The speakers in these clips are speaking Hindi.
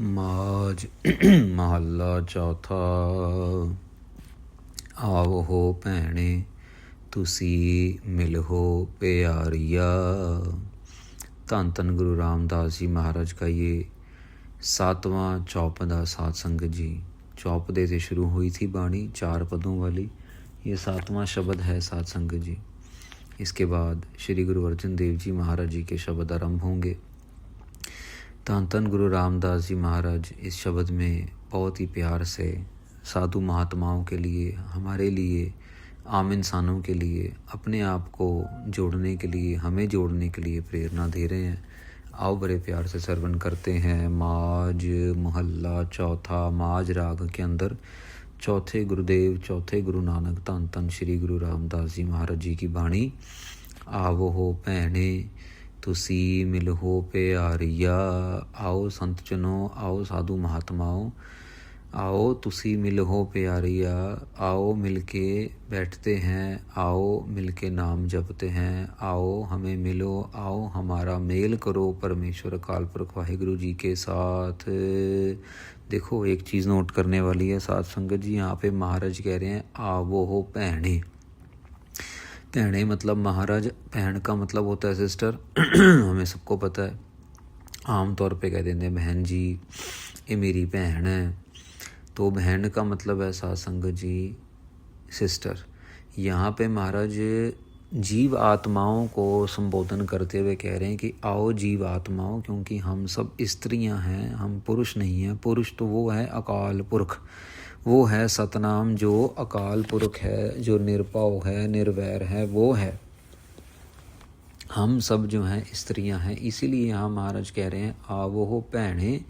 ਮਾਝ ਮਹੱਲਾ ਚੌਥਾ। ਆਵੋ ਹੋ ਭੈਣੇ ਤੁਸੀਂ ਮਿਲੋ प्यारिया। ਧੰਨ ਧੰਨ ਗੁਰੂ ਰਾਮਦਾਸ ਜੀ महाराज का ये 7वां चौपदा सात संगत जी। चौपदे से शुरू हुई थी बाणी 4 पदों वाली, ये 7वां शब्द है सात संगत जी। इसके बाद श्री गुरु अर्जन देव जी महाराज जी के शब्द आरंभ होंगे। धन धन गुरु रामदास जी महाराज इस शब्द में बहुत ही प्यार से साधु महात्माओं के लिए, हमारे लिए, आम इंसानों के लिए, अपने आप को जोड़ने के लिए, हमें जोड़ने के लिए प्रेरणा दे रहे हैं। आओ बड़े प्यार से श्रवण करते हैं। माज महल्ला चौथा। माज राग के अंदर चौथे गुरुदेव, चौथे गुरु नानक धन धन श्री गुरु रामदास जी महाराज जी की बाणी। आवो हो भैणे तुसी मिलो प्यारिया। आओ संत जनो, आओ साधु महात्माओं, आओ तुसी मिलो प्यारिया। आओ मिलके बैठते हैं, आओ मिलके नाम जपते हैं, आओ हमें मिलो, आओ हमारा मेल करो परमेश्वर अकाल पुरख वाहिगुरु जी के साथ। देखो एक चीज़ नोट करने वाली है साथ संगत जी, यहाँ पे महाराज कह रहे हैं आवो हो भैणे। भैणे मतलब महाराज, बहन का मतलब होता है सिस्टर। हमें सबको पता है, आम तौर पे कह देते हैं बहन जी, ये मेरी बहन है। तो बहन का मतलब है साथ संगत जी सिस्टर। यहाँ पे महाराज जीव आत्माओं को संबोधन करते हुए कह रहे हैं कि आओ जीव आत्माओं, क्योंकि हम सब स्त्रियां हैं, हम पुरुष नहीं हैं। पुरुष तो वो है अकाल पुरख, वो है सतनाम, जो अकाल पुरख है, जो निरपाव है, निर्वैर है, वो है। हम सब जो हैं स्त्रियां हैं। इसीलिए यहाँ महाराज कह रहे हैं आवो हो भैणे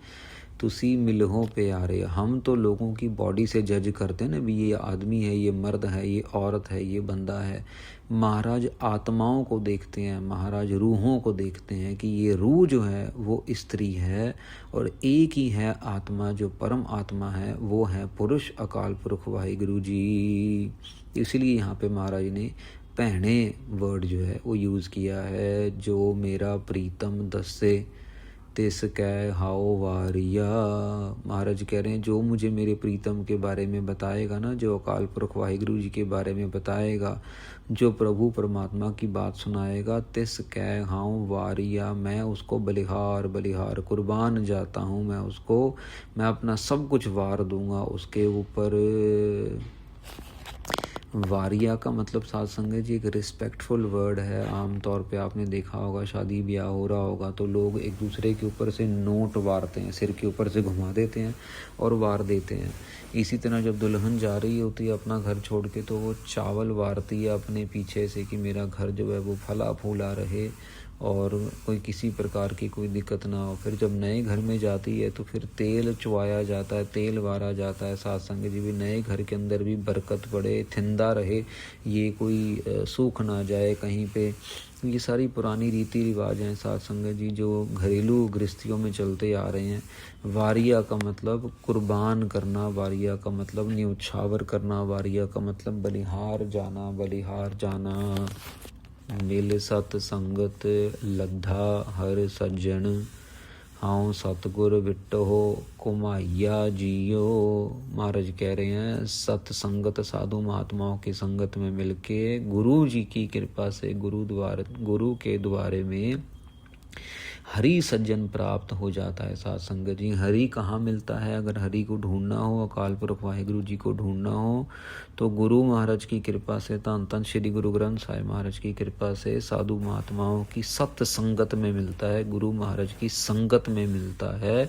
तुसी मिलो प्यारे। हम तो लोगों की बॉडी से जज करते हैं ना, भी ये आदमी है, ये मर्द है, ये औरत है, ये बंदा है। महाराज आत्माओं को देखते हैं, महाराज रूहों को देखते हैं कि ये रूह जो है वो स्त्री है, और एक ही है आत्मा जो परम आत्मा है, वो है पुरुष अकाल पुरख वाहिगुरु जी। इसलिए यहाँ पे महाराज ने भैणे वर्ड जो है वो यूज़ किया है। जो मेरा प्रीतम दस्से तिस कै हाओ वारिया। महाराज कह रहे हैं जो मुझे मेरे प्रीतम के बारे में बताएगा ना, जो अकाल पुरख वाहिगुरु जी के बारे में बताएगा, जो प्रभु परमात्मा की बात सुनाएगा, तिस कै हाओ वारिया, मैं उसको बलिहार बलिहार कुर्बान जाता हूँ। मैं अपना सब कुछ वार दूंगा उसके ऊपर। वारिया का मतलब साथ संगत जी एक रिस्पेक्टफुल वर्ड है। आम तौर पे आपने देखा होगा, शादी ब्याह हो रहा होगा तो लोग एक दूसरे के ऊपर से नोट वारते हैं, सिर के ऊपर से घुमा देते हैं और वार देते हैं। इसी तरह जब दुल्हन जा रही होती है अपना घर छोड़ के, तो वो चावल वारती है अपने पीछे से कि मेरा घर जो है वो फला फूला रहे और कोई किसी प्रकार की कोई दिक्कत ना हो। फिर जब नए घर में जाती है तो फिर तेल चुवाया जाता है, तेल वारा जाता है साथ संगत जी, भी नए घर के अंदर भी बरकत पड़े, थिंदा रहे, ये कोई सूख ना जाए कहीं पे। ये सारी पुरानी रीति रिवाज हैं साथ संगत जी, जो घरेलू गृहस्थियों में चलते आ रहे हैं। वारिया का मतलब कुर्बान करना, वारिया का मतलब न्यौछावर करना, वारिया का मतलब बलिहार जाना, बलिहार जाना। मिल सत संगत लद्धा हर सज्जन, हाँ सतगुर विटो कुमाइया जियो। महाराज कह रहे हैं सत संगत, साधु महात्माओं की संगत में मिलके गुरु जी की कृपा से, गुरु के द्वारे में हरि सज्जन प्राप्त हो जाता है साथ संगत जी। हरि कहाँ मिलता है? अगर हरि को ढूंढना हो, अकाल पुरख वाहिगुरु जी को ढूंढना हो, तो गुरु महाराज की कृपा से, धन धन श्री गुरु ग्रंथ साहिब महाराज की कृपा से साधु महात्माओं की सत संगत में मिलता है, गुरु महाराज की संगत में मिलता है।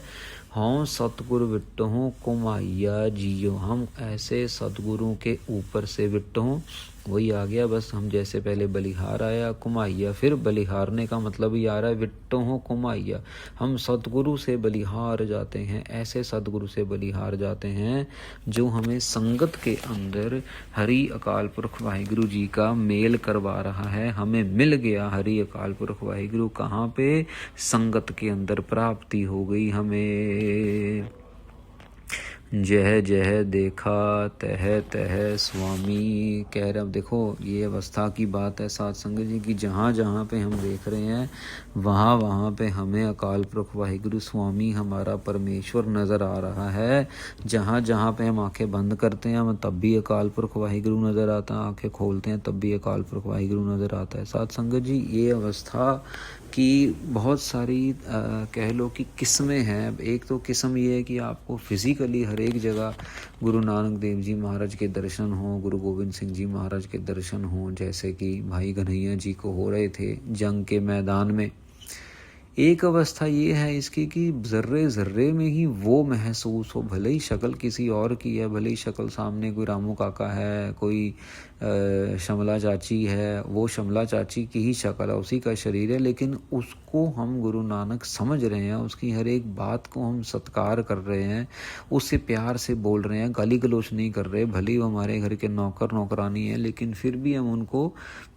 हाँ सतगुरु विट्टों कुमाइया जियो, हम ऐसे सतगुरु के ऊपर से विट्टों, वही आ गया बस। हम जैसे पहले बलिहार आया, कुमाइया, फिर बलिहारने का मतलब ही आ रहा है विट्टो हो कुमाइया। हम सतगुरु से बलिहार जाते हैं, ऐसे सतगुरु से बलिहार जाते हैं जो हमें संगत के अंदर हरि अकाल पुरख वाहिगुरु जी का मेल करवा रहा है। हमें मिल गया हरि अकाल पुरख वाहिगुरु, कहाँ पे? संगत के अंदर प्राप्ति हो गई हमें। जह जह देखा तह तह स्वामी। कह रहे, अब देखो ये अवस्था की बात है साथ संगत जी की, जहाँ जहाँ पे हम देख रहे हैं वहाँ वहाँ पे हमें अकाल पुरख वाहिगुरु स्वामी हमारा परमेश्वर नज़र आ रहा है। जहाँ जहाँ पे हम आंखें बंद करते हैं हम तब भी अकाल पुरख वाहिगुरु नज़र आता है, आंखें खोलते हैं तब भी अकाल पुरख वाहिगुरु नज़र आता है। साथ संगत जी, ये अवस्था की बहुत सारी कह लो कि किस्में हैं। एक तो किस्म ये है कि आपको फिज़िकली हर एक जगह गुरु नानक देव जी महाराज के दर्शन हों, गुरु गोविंद सिंह जी महाराज के दर्शन हों, जैसे कि भाई घनैया जी को हो रहे थे जंग के मैदान में। एक अवस्था ये है इसकी कि ज़र्रे ज़र्रे में ही वो महसूस हो, भले ही शक्ल किसी और की है, भले ही शक्ल सामने कोई रामू काका है, कोई शमला चाची है, वो शमला चाची की ही शक्ल है, उसी का शरीर है, लेकिन उसको हम गुरु नानक समझ रहे हैं, उसकी हर एक बात को हम सत्कार कर रहे हैं, उससे प्यार से बोल रहे हैं, गाली गलौच नहीं कर रहे। भले ही वो हमारे घर के नौकर नौकरानी है, लेकिन फिर भी हम उनको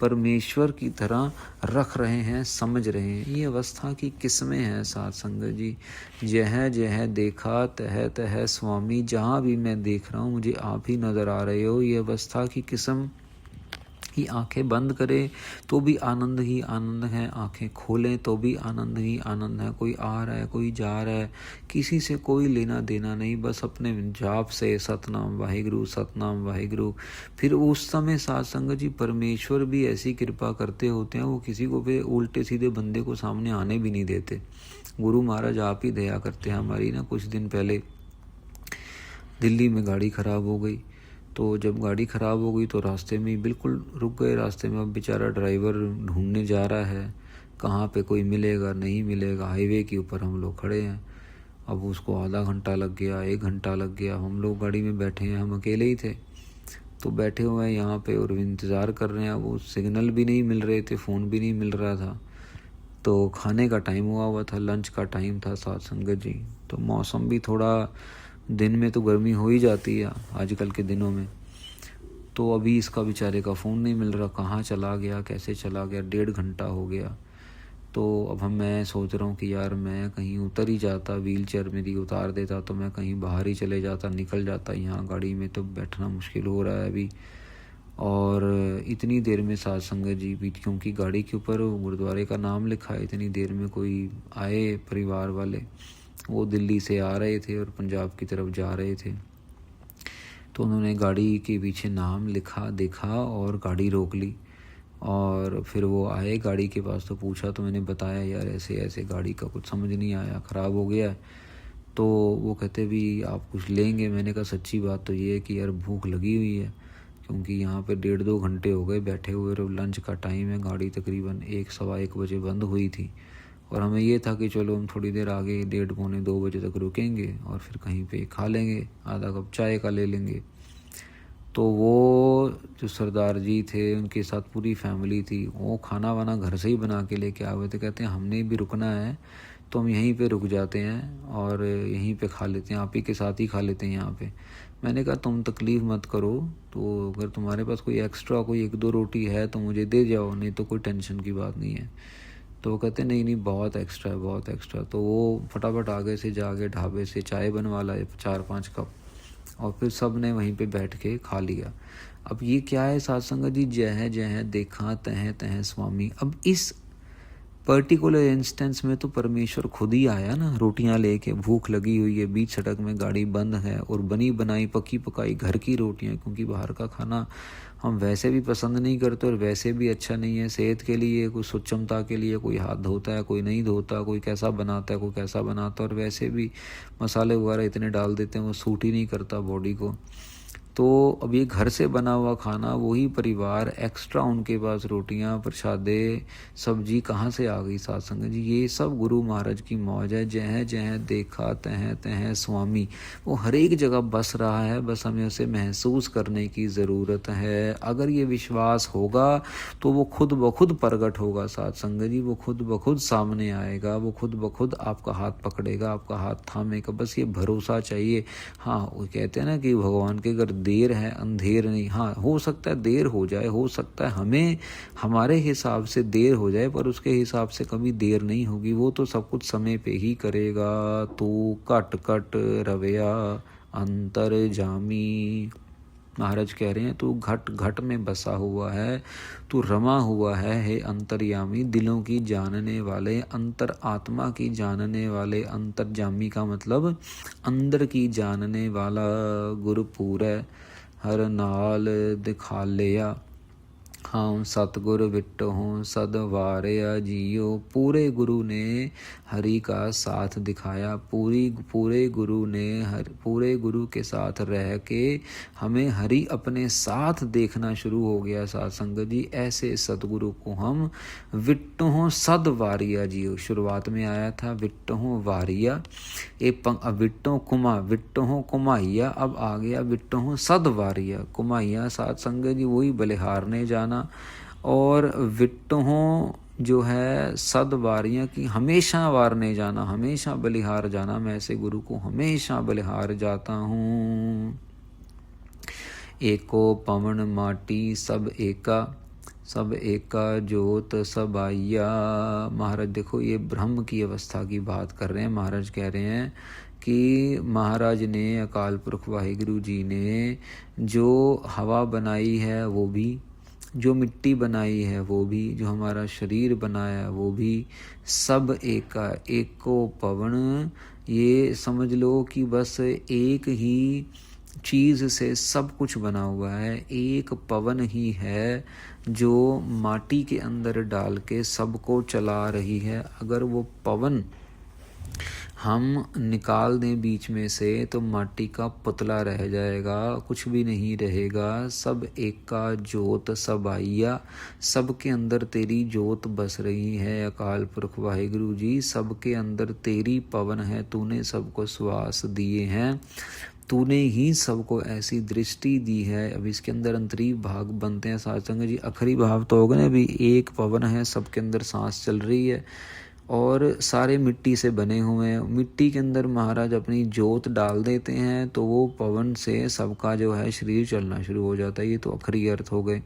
परमेश्वर की तरह रख रहे हैं, समझ रहे हैं। ये अवस्था की किस्में हैं साथ संगत जी। जह जह देखा तह तह स्वामी, जहाँ भी मैं देख रहा हूँ मुझे आप ही नज़र आ रहे हो। ये अवस्था की किस्म कि आंखें बंद करें तो भी आनंद ही आनंद है, आंखें खोलें तो भी आनंद ही आनंद है। कोई आ रहा है, कोई जा रहा है, किसी से कोई लेना देना नहीं, बस अपने जाप से सतनाम वाहिगुरु सतनाम वाहिगुरु। फिर उस समय साथ संगत जी परमेश्वर भी ऐसी कृपा करते होते हैं, वो किसी को भी उल्टे सीधे बंदे को सामने आने भी नहीं देते। गुरु महाराज आप ही दया करते हैं हमारी ना। कुछ दिन पहले दिल्ली में गाड़ी ख़राब हो गई, तो जब गाड़ी ख़राब हो गई तो रास्ते में ही बिल्कुल रुक गए। रास्ते में अब बेचारा ड्राइवर ढूंढने जा रहा है, कहाँ पे कोई मिलेगा नहीं मिलेगा। हाईवे के ऊपर हम लोग खड़े हैं, अब उसको आधा घंटा लग गया, 1 घंटा लग गया। हम लोग गाड़ी में बैठे हैं, हम अकेले ही थे, तो बैठे हुए हैं यहाँ पे और इंतज़ार कर रहे हैं। वो सिग्नल भी नहीं मिल रहे थे, फ़ोन भी नहीं मिल रहा था। तो खाने का टाइम हुआ था, लंच का टाइम था साथ संगत जी। तो मौसम भी थोड़ा, दिन में तो गर्मी हो ही जाती है आजकल के दिनों में। तो अभी इसका बेचारे का फ़ोन नहीं मिल रहा, कहाँ चला गया, कैसे चला गया। 1.5 घंटा हो गया। तो अब मैं सोच रहा हूँ कि यार मैं कहीं उतर ही जाता, व्हील चेयर मेरी उतार देता तो मैं कहीं बाहर ही चले जाता, निकल जाता। यहाँ गाड़ी में तो बैठना मुश्किल हो रहा है अभी। और इतनी देर में साथ संगत जी भी, क्योंकि गाड़ी के ऊपर गुरुद्वारे का नाम लिखा है, इतनी देर में कोई आए परिवार वाले, वो दिल्ली से आ रहे थे और पंजाब की तरफ जा रहे थे। तो उन्होंने गाड़ी के पीछे नाम लिखा, देखा और गाड़ी रोक ली। और फिर वो आए गाड़ी के पास, तो पूछा, तो मैंने बताया यार ऐसे ऐसे गाड़ी का कुछ समझ नहीं आया, ख़राब हो गया है। तो वो कहते भी आप कुछ लेंगे। मैंने कहा सच्ची बात तो ये है कि यार भूख लगी हुई है, क्योंकि यहाँ पे 1.5-2 घंटे हो गए बैठे हुए और लंच का टाइम है। गाड़ी तकरीबन 1 सवा 1 बजे बंद हुई थी और हमें ये था कि चलो हम थोड़ी देर आगे 1:30 पौने 2 बजे तक रुकेंगे और फिर कहीं पे खा लेंगे, आधा कप चाय का ले लेंगे। तो वो जो सरदार जी थे उनके साथ पूरी फैमिली थी, वो खाना वाना घर से ही बना के लेके आए हुए थे। कहते हैं हमने भी रुकना है तो हम यहीं पे रुक जाते हैं और यहीं पे खा लेते हैं, आप ही के साथ ही खा लेते हैं यहाँ पे। मैंने कहा तुम तकलीफ़ मत करो, तो अगर तुम्हारे पास कोई एक्स्ट्रा कोई 1-2 रोटी है तो मुझे दे जाओ, नहीं तो कोई टेंशन की बात नहीं है। तो वो कहते नहीं नहीं बहुत एक्स्ट्रा है, बहुत एक्स्ट्रा। तो वो फटाफट आगे से जाके ढाबे से चाय बनवा लाए 4-5 कप और फिर सब ने वहीं पे बैठ के खा लिया। अब ये क्या है साथ संगत जी, जय जय देखा तह तह स्वामी। अब इस पर्टिकुलर इंस्टेंस में तो परमेश्वर खुद ही आया ना, रोटियां लेके, भूख लगी हुई है, बीच सड़क में गाड़ी बंद है और बनी बनाई पकी पकाई घर की रोटियां, क्योंकि बाहर का खाना हम वैसे भी पसंद नहीं करते और वैसे भी अच्छा नहीं है सेहत के लिए। कोई सुचमता के लिए कोई हाथ धोता है, कोई नहीं धोता, कोई कैसा बनाता है, कोई कैसा बनाता है, और वैसे भी मसाले वगैरह इतने डाल देते हैं वो सूट ही नहीं करता बॉडी को। तो अब ये घर से बना हुआ खाना, वही परिवार, एक्स्ट्रा उनके पास रोटियां, प्रसादे, सब्जी कहाँ से आ गई साथ संगत जी। ये सब गुरु महाराज की मौज है। जह जह देखा तह तह स्वामी, वो हर एक जगह बस रहा है, बस हमें उसे महसूस करने की ज़रूरत है। अगर ये विश्वास होगा तो वो खुद ब खुद प्रगट होगा साथ संगत जी, वो खुद ब खुद सामने आएगा, वो खुद ब खुद आपका हाथ पकड़ेगा, आपका हाथ थामेगा। बस ये भरोसा चाहिए। हाँ, वो कहते हैं ना कि भगवान के घर देर है अंधेर नहीं। हाँ, हो सकता है देर हो जाए, हो सकता है हमें हमारे हिसाब से देर हो जाए, पर उसके हिसाब से कभी देर नहीं होगी। वो तो सब कुछ समय पे ही करेगा। तो कट कट रवैया अंतर जामी। महाराज कह रहे हैं तू घट घट में बसा हुआ है, तू रमा हुआ है हे अंतर्यामी, दिलों की जानने वाले, अंतर आत्मा की जानने वाले। अंतर्जामी का मतलब अंदर की जानने वाला। गुरपूरै हर नाल दिखा लिया, हाँ सतगुर विटहूँ सद वारया जियो। पूरे गुरु ने हरि का साथ दिखाया, पूरे गुरु के साथ रह के हमें हरि अपने साथ देखना शुरू हो गया। साथ संगत जी, ऐसे सतगुरु को हम विटहूँ सद वारिया जियो। शुरुआत में आया था विटहूँ वारिया, विटहूँ कुमाइया, अब आ गया विटहूँ सद वारिया। कुमाइया साथ संगत जी वही बलिहारने जाना, और विटहूँ जो है सद वारियाँ की हमेशा वारने जाना, हमेशा बलिहार जाना। मैं ऐसे गुरु को हमेशा बलिहार जाता हूँ। एको पवन माटी सब एका ज्योत सब आइया। महाराज देखो ये ब्रह्म की अवस्था की बात कर रहे हैं। महाराज कह रहे हैं कि महाराज ने, अकाल पुरख वाहिगुरु जी ने जो हवा बनाई है वो भी, जो मिट्टी बनाई है वो भी, जो हमारा शरीर बनाया वो भी, सब एका एको पवन। ये समझ लो कि बस एक ही चीज़ से सब कुछ बना हुआ है। एक पवन ही है जो माटी के अंदर डाल के सबको चला रही है। अगर वो पवन हम निकाल दें बीच में से तो माटी का पुतला रह जाएगा, कुछ भी नहीं रहेगा। सब एका ज्योत सब आइया, सबके अंदर तेरी ज्योत बस रही है। अकाल पुरख वाहिगुरु जी, सबके अंदर तेरी पवन है, तूने सबको श्वास दिए हैं, तूने ही सबको ऐसी दृष्टि दी है। अब इसके अंदर अंतरी भाग बनते हैं साधुसंग जी। आखिरी भाव तो होगा ना, अभी एक पवन है, सबके अंदर सांस चल रही है और सारे मिट्टी से बने हुए हैं। मिट्टी के अंदर महाराज अपनी जोत डाल देते हैं तो वो पवन से सबका जो है शरीर चलना शुरू हो जाता है। ये तो आखिरी अर्थ हो गए।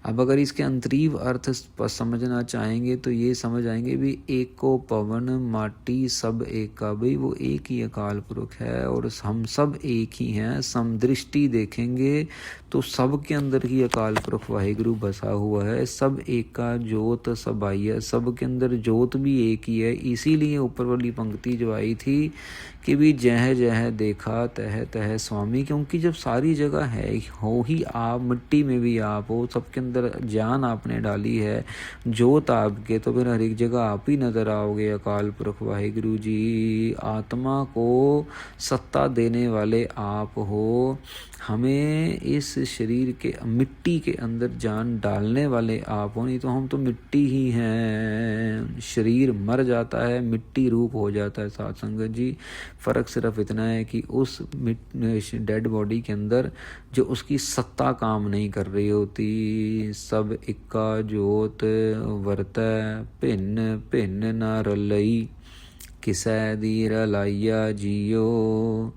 अब अगर इसके अंतरीव अर्थ समझना चाहेंगे तो ये समझ आएंगे भी एको पवन माटी सब एका, भाई वो एक ही अकाल पुरख है और हम सब एक ही हैं। समदृष्टि देखेंगे तो सब के अंदर ही अकाल पुरख वाहिगुरु बसा हुआ है। सब एका ज्योत सब आई है, सब के अंदर ज्योत भी एक ही है। इसीलिए ऊपर वाली पंक्ति जो आई थी कि भी जह जह देखा तह तह स्वामी, क्योंकि जब सारी जगह है हो ही आप, मिट्टी में भी आप हो, सबके अंदर जान आपने डाली है, जोत आपके, तो फिर हर एक जगह आप ही नजर आओगे। अकाल पुरख वाहिगुरु जी, आत्मा को सत्ता देने वाले आप हो, हमें इस शरीर के मिट्टी के अंदर जान डालने वाले आप हो। नहीं तो हम तो मिट्टी ही हैं। शरीर मर जाता है, मिट्टी रूप हो जाता है। साथ संगत जी, फ़र्क सिर्फ इतना है कि उस डेड बॉडी के अंदर जो उसकी सत्ता काम नहीं कर रही होती। सब इक्का ज्योत वरतै भिन्न भिन्न न रलई, किसै दी रलाइया जियो।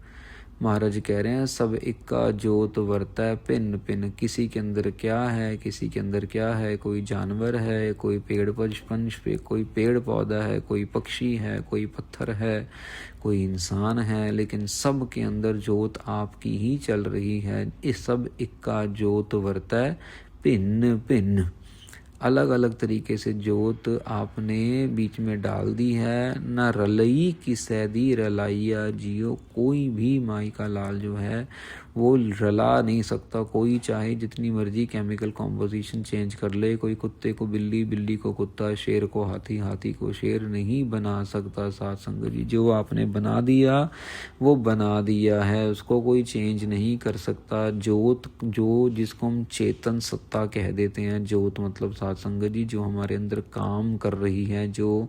महाराज कह रहे हैं सब इक्का ज्योत वरता है भिन्न भिन्न, किसी के अंदर क्या है, किसी के अंदर क्या है। कोई जानवर है, कोई पेड़ पंच पे, कोई पेड़ पौधा है, कोई पक्षी है, कोई पत्थर है, कोई इंसान है, लेकिन सब के अंदर ज्योत आपकी ही चल रही है। इस सब इक्का ज्योत वरता है भिन्न भिन्न, अलग अलग तरीके से ज्योत आपने बीच में डाल दी है। न रलई की सैदी रलाइया जियो, कोई भी माई का लाल जो है वो रला नहीं सकता। कोई चाहे जितनी मर्जी केमिकल कॉम्पोजिशन चेंज कर ले, कोई कुत्ते को बिल्ली, बिल्ली को कुत्ता, शेर को हाथी, हाथी को शेर नहीं बना सकता। साथ संगत जी, जो आपने बना दिया वो बना दिया है, उसको कोई चेंज नहीं कर सकता। ज्योत जो जिसको हम चेतन सत्ता कह देते हैं, ज्योत मतलब साथ संगत जी जो हमारे अंदर काम कर रही है, जो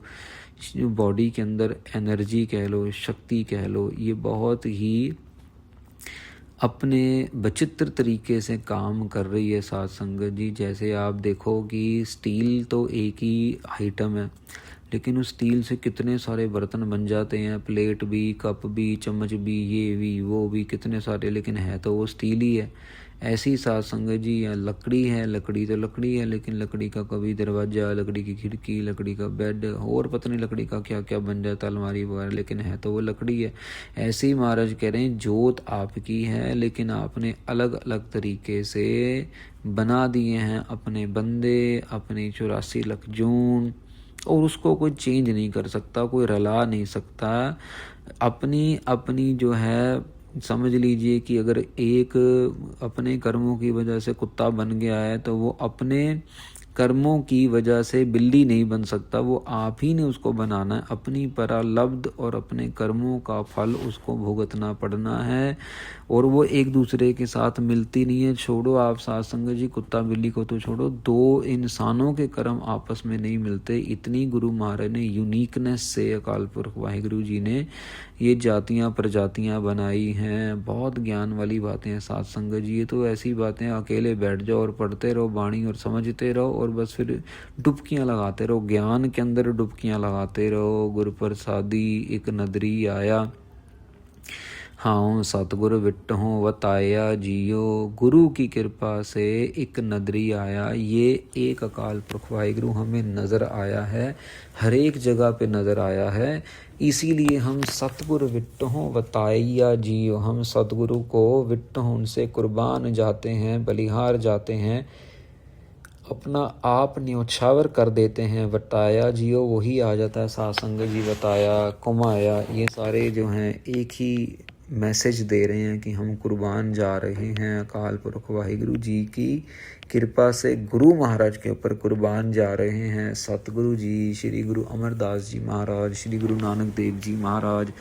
बॉडी के अंदर एनर्जी कह लो, शक्ति कह लो, ये बहुत ही अपने विचित्र तरीके से काम कर रही है। साथ संगत जी, जैसे आप देखो कि स्टील तो एक ही आइटम है, लेकिन उस स्टील से कितने सारे बर्तन बन जाते हैं, प्लेट भी, कप भी, चम्मच भी, ये भी वो भी, कितने सारे, लेकिन है तो वो स्टील ही है। ऐसी साध संगत जी यहाँ लकड़ी है, लकड़ी तो लकड़ी है, लेकिन लकड़ी का कभी दरवाजा, लकड़ी की खिड़की, लकड़ी का बेड और पता नहीं लकड़ी का क्या क्या बन जाता, अलमारी वगैरह, लेकिन है तो वो लकड़ी है। ऐसे ही महाराज कह रहे हैं जोत आपकी है, लेकिन आपने अलग अलग तरीके से बना दिए हैं अपने बंदे, अपने 84 लाख जून, और उसको कोई चेंज नहीं कर सकता, कोई रला नहीं सकता। अपनी अपनी जो है, समझ लीजिए कि अगर एक अपने कर्मों की वजह से कुत्ता बन गया है तो वो अपने कर्मों की वजह से बिल्ली नहीं बन सकता, वो आप ही ने उसको बनाना है। अपनी प्रारब्ध और अपने कर्मों का फल उसको भुगतना पड़ना है, और वो एक दूसरे के साथ मिलती नहीं है। छोड़ो आप साध संगत जी कुत्ता बिल्ली को तो छोड़ो, दो इंसानों के कर्म आपस में नहीं मिलते। इतनी गुरु महाराज ने यूनिकनेस से, अकाल पुरख वाहिगुरु जी ने ये जातियाँ प्रजातियाँ बनाई हैं। बहुत ज्ञान वाली बातें हैं साध संगत जी। ये तो ऐसी बातें अकेले बैठ जाओ और पढ़ते रहो बाणी और समझते रहो, और बस फिर डुबकियाँ लगाते रहो, ज्ञान के अंदर डुबकियाँ लगाते रहो। गुरु प्रसादी एक नदरी आया, हाँ सतगुरु विट्ठों वताया जियो। गुरु की कृपा से एक नदरी आया, ये एक अकाल पुरख वाहिगुरु हमें नज़र आया है, हर एक जगह पे नज़र आया है। इसीलिए हम सतगुरु विट्ठों वताया जियो, हम सतगुरु को विट्ठों उनसे कुर्बान जाते हैं, बलिहार जाते हैं, अपना आप न्योछावर कर देते हैं। वताया जियो वही आ जाता है साध संगत जी, वताया कुमाया, ये सारे जो हैं एक ही मैसेज दे रहे हैं कि हम कुर्बान जा रहे हैं। अकाल पुरख वाहिगुरु जी की कृपा से गुरु महाराज के ऊपर कुर्बान जा रहे हैं। सतगुरु जी, श्री गुरु अमरदास जी महाराज, श्री गुरु नानक देव जी महाराज,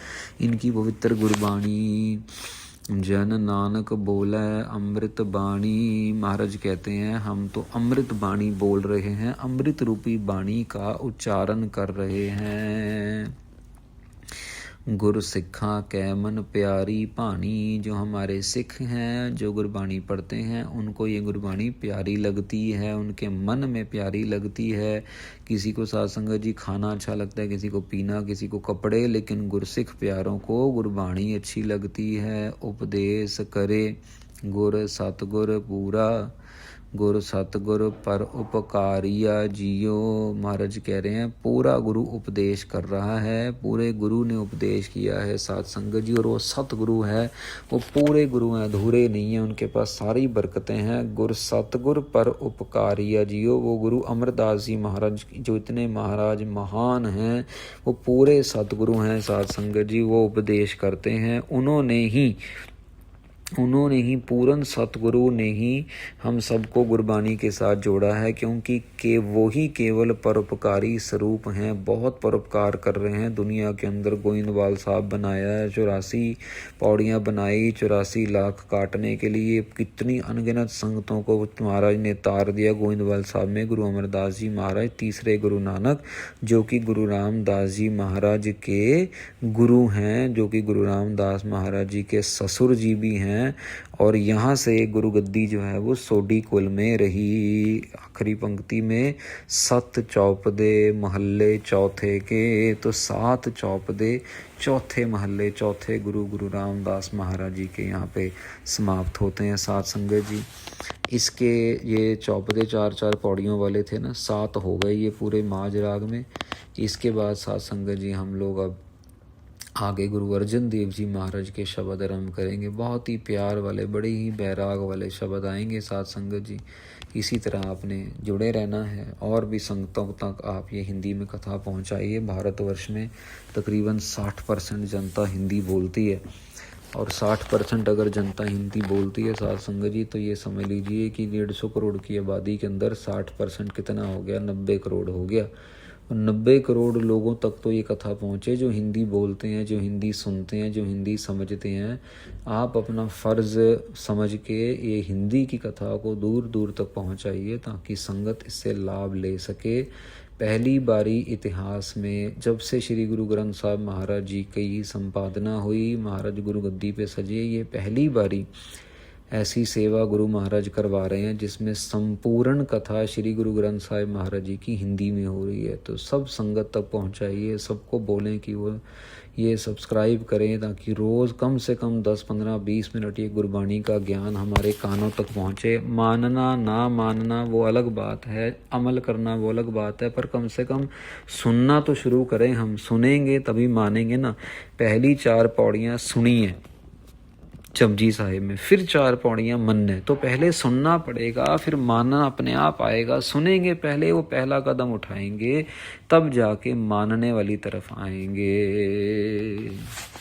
इनकी पवित्र गुरबाणी, जन नानक बोले अमृत बाणी। महाराज कहते हैं हम तो अमृत बाणी बोल रहे हैं, अमृत रूपी बाणी का उच्चारण कर रहे हैं। गुर सिक्खा कै मन प्यारी भानी, जो हमारे सिख हैं, जो गुरबाणी पढ़ते हैं, उनको ये गुरबाणी प्यारी लगती है, उनके मन में प्यारी लगती है। किसी को साध संगत जी खाना अच्छा लगता है, किसी को पीना, किसी को कपड़े, लेकिन गुरसिख प्यारों को गुरबाणी अच्छी लगती है। उपदेश करे गुर सतगुर पूरा, गुरु सतगुरु पर उपकारिया जियो। महाराज कह रहे हैं पूरा गुरु उपदेश कर रहा है, पूरे गुरु ने उपदेश किया है साध संगत जी, और वो सतगुरु है, वो पूरे गुरु हैं, अधूरे नहीं हैं, उनके पास सारी बरकतें हैं। गुरु सतगुरु पर उपकारिया जियो, वो गुरु अमरदास जी महाराज जो इतने महाराज महान हैं, वो पूरे सतगुरु हैं साध संगत जी, वो उपदेश करते हैं। उन्होंने ही पूर्ण सतगुरु ने ही हम सबको गुरबानी के साथ जोड़ा है, क्योंकि वो ही केवल परोपकारी स्वरूप हैं, बहुत परोपकार कर रहे हैं दुनिया के अंदर। गोविंदवाल साहब बनाया है, 84 पौड़ियाँ बनाई, 84 लाख काटने के लिए, कितनी अनगिनत संगतों को महाराज ने तार दिया गोविंदवाल साहब में। गुरु अमरदास जी महाराज तीसरे गुरु नानक, जो कि गुरु रामदास जी महाराज के गुरु हैं, जो कि गुरु रामदास महाराज जी के ससुर जी भी हैं। और यहाँ से गुरु गद्दी जो है वो सोडी कुल में रही। आखिरी पंक्ति में सत चौपदे महल्ले चौथे के, तो 7 चौपदे चौथे महल्ले, चौथे गुरु गुरु रामदास महाराज जी के यहाँ पे समाप्त होते हैं साध संगत जी। इसके ये चौपदे 4-4 पौड़ियों वाले थे ना, 7 हो गए ये पूरे माज राग में। इसके बाद साध संगत जी हम लोग अब आगे गुरु अर्जन देव जी महाराज के शब्द आरंभ करेंगे। बहुत ही प्यार वाले, बड़े ही बैराग वाले शब्द आएंगे साध संगत जी। इसी तरह आपने जुड़े रहना है, और भी संगतों तक आप ये हिंदी में कथा पहुंचाइए। भारतवर्ष में तकरीबन 60% जनता हिंदी बोलती है, और 60% अगर जनता हिंदी बोलती है साध संगत जी, तो ये समझ लीजिए कि 150 करोड़ की आबादी के अंदर 60% कितना हो गया, 90 करोड़ हो गया। 90 करोड़ लोगों तक तो ये कथा पहुँचे जो हिंदी बोलते हैं, जो हिंदी सुनते हैं, जो हिंदी समझते हैं। आप अपना फ़र्ज़ समझ के ये हिंदी की कथा को दूर दूर तक पहुँचाइए, ताकि संगत इससे लाभ ले सके। पहली बारी इतिहास में जब से श्री गुरु ग्रंथ साहब महाराज जी की संपादना हुई, महाराज गुरु गद्दी पे सजे, ये पहली बारी ऐसी सेवा गुरु महाराज करवा रहे हैं जिसमें संपूर्ण कथा श्री गुरु ग्रंथ साहिब महाराज जी की हिंदी में हो रही है। तो सब संगत तक पहुंचाइए, सबको बोलें कि वो ये सब्सक्राइब करें, ताकि रोज़ कम से कम 10, 15, 20 मिनट ये गुरबाणी का ज्ञान हमारे कानों तक पहुँचे। मानना ना मानना वो अलग बात है, अमल करना वो अलग बात है, पर कम से कम सुनना तो शुरू करें। हम सुनेंगे तभी मानेंगे ना। पहली 4 पौड़ियाँ सुनिए जपजी साहिब में, फिर 4 पौड़ियाँ मनने। तो पहले सुनना पड़ेगा, फिर मानना अपने आप आएगा। सुनेंगे पहले, वो पहला कदम उठाएंगे, तब जाके मानने वाली तरफ आएंगे।